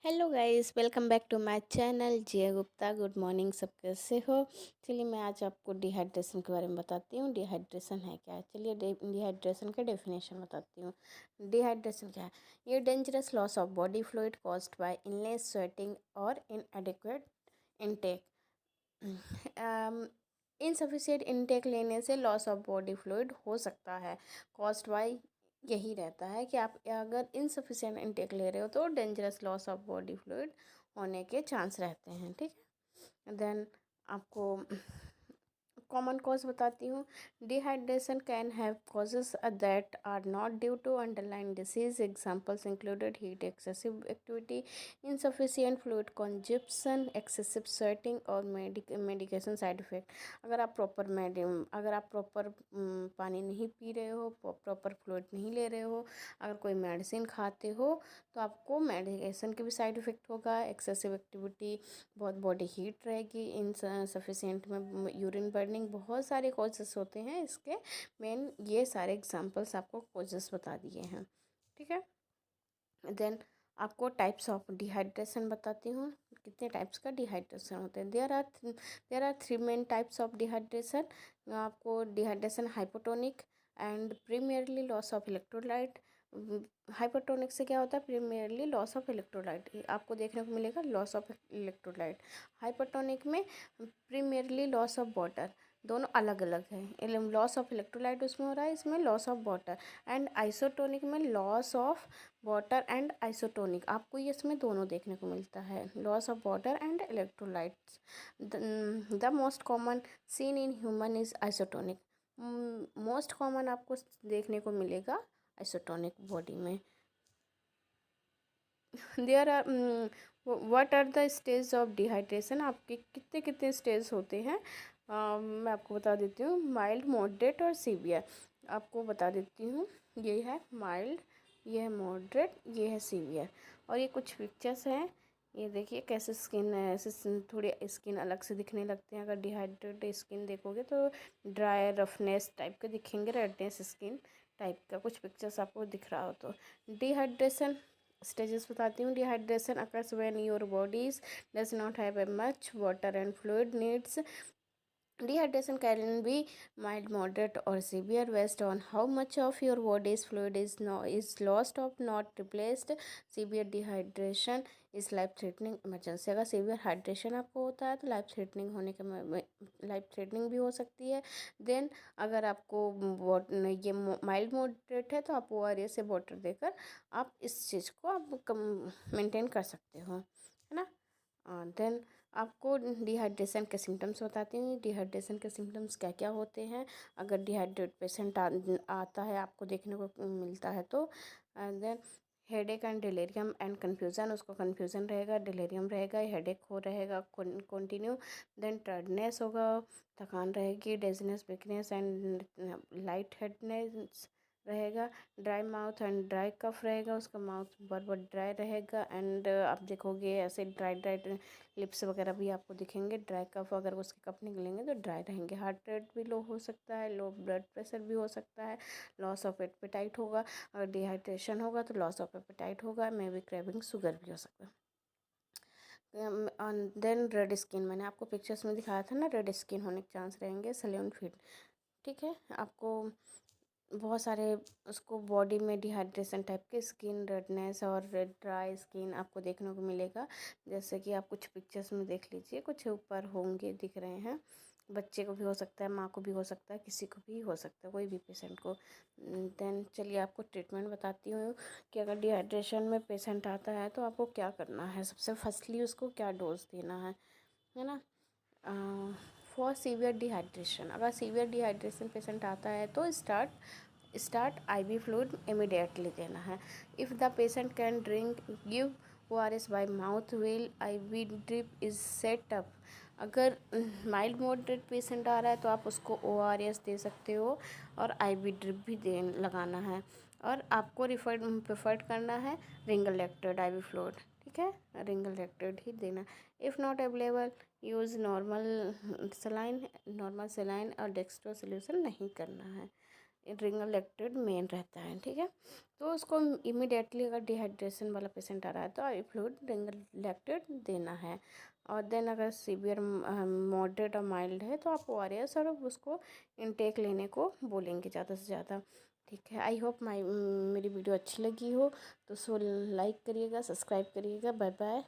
Hello guys, welcome back to my channel Jay Gupta. Good morning, सब कैसे हो। चलिए मैं आज आपको डिहाइड्रेशन के बारे में बताती हूँ। डिहाइड्रेशन है क्या है, चलिए डिहाइड्रेशन का डेफिनेशन बताती हूँ। डिहाइड्रेशन क्या है? ये dangerous loss of body fluid caused by illness, sweating और इनएडिक्वेट इनटेक। इनसफिशिएंट इनटेक लेने से लॉस ऑफ बॉडी फ्लूइड हो सकता है। कॉस्ट बाय यही रहता है कि आप अगर इनसफिशिएंट इनटेक ले रहे हो तो dangerous loss of body fluid होने के चांस रहते हैं। ठीक है, देन आपको कॉमन कॉज बताती हूँ। Dehydration can have causes that are not due to underline disease. Examples included heat, excessive activity, insufficient fluid consumption, excessive sweating और मेडिकेशन साइड इफेक्ट। अगर आप प्रॉपर पानी नहीं पी रहे हो, प्रॉपर फ्लूइड नहीं ले रहे हो, अगर कोई मेडिसिन खाते हो तो आपको मेडिकेशन के भी साइड इफेक्ट होगा। एक्सेसिव एक्टिविटी, बहुत बॉडी हीट रहेगी। इनसफिशिएंट में यूरिन बर्निंग, बहुत सारे कॉजेस होते हैं इसके। मेन ये सारे एग्जांपल्स आपको कॉजेस बता दिए हैं। ठीक है, देन आपको टाइप्स ऑफ डिहाइड्रेशन बताती हूँ। कितने टाइप्स का डिहाइड्रेशन होते हैं। There are three main types of dehydration. आपको dehydration hypotonic and primarily loss of electrolyte. Hypotonic से क्या होता है? प्रीमियरली लॉस ऑफ इलेक्ट्रोलाइट आपको देखने को मिलेगा, लॉस ऑफ इलेक्ट्रोलाइट। हाइपोटोनिक में प्रीमियरली लॉस ऑफ वाटर, दोनों अलग अलग है। लॉस ऑफ इलेक्ट्रोलाइट उसमें हो रहा है, इसमें loss of water. And isotonic में loss of water and isotonic, आपको ये इसमें दोनों देखने को मिलता है, loss of water and electrolytes. The most common seen in human is isotonic. Most common आपको देखने को मिलेगा आइसोटोनिक बॉडी में। There are what are the stage of dehydration. आपके कितने कितने स्टेज होते हैं, मैं आपको बता देती हूँ। माइल्ड, मॉडरेट और सीवियर आपको बता देती हूँ। ये है माइल्ड, ये है मॉडरेट, ये है सीवियर। और ये कुछ पिक्चर्स हैं, ये देखिए कैसे स्किन है, ऐसे थोड़ी स्किन अलग से दिखने लगते हैं। अगर डिहाइड्रेट स्किन देखोगे तो ड्राई, रफनेस टाइप के दिखेंगे, रेडनेस स्किन टाइप का कुछ पिक्चर्स आपको दिख रहा हो तो। डिहाइड्रेशन स्टेजेस बताती हूँ। Dehydration occurs when your bodies does not have a much water and fluid needs. Dehydration can be mild, moderate, or severe based on how much of your body's fluid is lost or not replaced. Severe dehydration is life threatening emergency। अगर severe hydration आपको होता है तो life threatening भी हो सकती है। Then अगर आपको ये माइल्ड मॉडरेट है तो आप ORS से वाटर देकर आप इस चीज़ को आप मेंटेन कर सकते हो, है ना। देन आपको डिहाइड्रेशन के सिम्टम्स बताती हूँ। डिहाइड्रेशन के सिम्टम्स क्या क्या होते हैं। अगर डिहाइड्रेट पेशेंट आता है, आपको देखने को मिलता है तो। Then headache and delirium and confusion, उसको कन्फ्यूज़न रहेगा, डिलीरियम रहेगा, हेडेक हो रहेगा कंटिन्यू। देन टायर्डनेस होगा, थकान रहेगी, dizziness, weakness and light headness रहेगा। Dry mouth and dry cough रहेगा, उसका माउथ बहुत ड्राई रहेगा। एंड आप देखोगे ऐसे ड्राई ड्राई लिप्स वगैरह भी आपको दिखेंगे। ड्राई कफ, अगर उसके कफ निकलेंगे तो ड्राई रहेंगे। हार्ट रेट भी लो हो सकता है, लो ब्लड प्रेशर भी हो सकता है। लॉस ऑफ एपेटाइट होगा, अगर डिहाइड्रेशन होगा तो लॉस ऑफ एपेटाइट होगा, मे बी क्रेविंग शुगर भी हो सकता है। देन रेड स्किन, मैंने आपको पिक्चर्स में दिखाया था ना, रेड स्किन होने के चांस रहेंगे। सैल्यून फिट, ठीक है। आपको बहुत सारे उसको बॉडी में डिहाइड्रेशन टाइप के स्किन रेडनेस और ड्राई स्किन आपको देखने को मिलेगा। जैसे कि आप कुछ पिक्चर्स में देख लीजिए, कुछ ऊपर होंगे दिख रहे हैं। बच्चे को भी हो सकता है, माँ को भी हो सकता है, किसी को भी हो सकता है, कोई भी पेशेंट को। देन चलिए आपको ट्रीटमेंट बताती हूँ कि अगर डिहाइड्रेशन में पेशेंट आता है तो आपको क्या करना है। सबसे फर्स्टली उसको क्या डोज देना है ना। फॉर सीवियर डिहाइड्रेशन, अगर सीवियर डिहाइड्रेशन पेशेंट आता है तो स्टार्ट IV फ्लूइड इमीडिएटली देना है। If the patient can drink, give ORS bye mouth wheel, IV drip is set up. अगर माइल्ड मॉडरेट पेशेंट आ रहा है तो आप उसको ORS दे सकते हो और IV ड्रिप भी लगाना है। और आपको प्रेफर्ड करना है रिंगल-एक्टेड IV फ्लूइड, ठीक है, रिंगल-एक्टेड ही देना। If not available, use normal saline और डेक्स्ट्रो सोल्यूशन नहीं करना है। रिंगल लैक्टेड मेन रहता है, ठीक है। तो उसको इमीडिएटली अगर डिहाइड्रेशन वाला पेशेंट आ रहा है तो आई फ्लूइड रिंगल लैक्टेड देना है। और देन अगर सीवियर मॉडरेट और माइल्ड है तो आप ORS और उसको इनटेक लेने को बोलेंगे ज़्यादा से ज़्यादा, ठीक है। आई होप मेरी वीडियो अच्छी लगी हो तो लाइक करिएगा, सब्सक्राइब करिएगा। Bye bye.